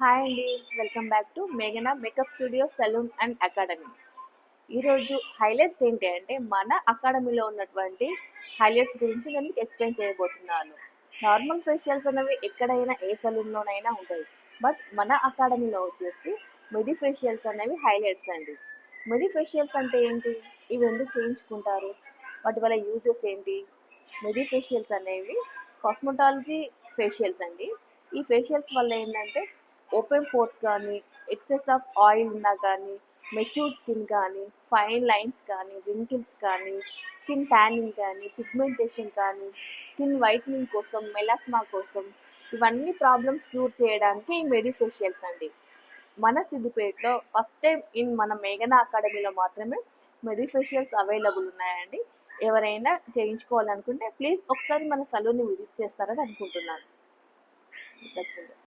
Hi అండి. Welcome back to మేఘనా makeup studio salon and academy. ఈరోజు హైలైట్స్ ఏంటి అంటే మన అకాడమీలో ఉన్నటువంటి హైలైట్స్ గురించి నేను మీకు ఎక్స్ప్లెయిన్ చేయబోతున్నాను. నార్మల్ ఫేషియల్స్ అనేవి ఎక్కడైనా ఏ సెలూన్లోనైనా ఉంటాయి. బట్ మన అకాడమీలో వచ్చేసి మెడి ఫేషియల్స్ అనేవి హైలైట్స్ అండి. మెడి ఫేషియల్స్ అంటే ఏంటి? ఇవి ఎందుకు చేయించుకుంటారు? వాటి వల్ల యూజెస్ ఏంటి? మెడి ఫేషియల్స్ అనేవి కాస్మెటాలజీ ఫేషియల్స్ అండి. ఈ ఫేషియల్స్ వల్ల ఏంటంటే ఓపెన్ పోర్స్ కానీ, ఎక్సెస్ ఆఫ్ ఆయిల్ ఉన్నా కానీ, మెచ్యూర్ స్కిన్ కానీ, ఫైన్ లైన్స్ కానీ, రింకిల్స్ కానీ, స్కిన్ ట్యానింగ్ కానీ, పిగ్మెంటేషన్ కానీ, స్కిన్ వైట్నింగ్ కోసం, మెలాస్మా కోసం, ఇవన్నీ ప్రాబ్లమ్స్ క్యూర్ చేయడానికి ఈ మెడి ఫేషియల్స్ అండి. మన సిద్దిపేటలో ఫస్ట్ టైం మన మేఘనా అకాడమీలో మాత్రమే మెడి ఫేషియల్స్ అవైలబుల్ ఉన్నాయండి. ఎవరైనా చేయించుకోవాలనుకుంటే ప్లీజ్ ఒకసారి మన సలూన్ని విజిట్ చేస్తారని అనుకుంటున్నాను.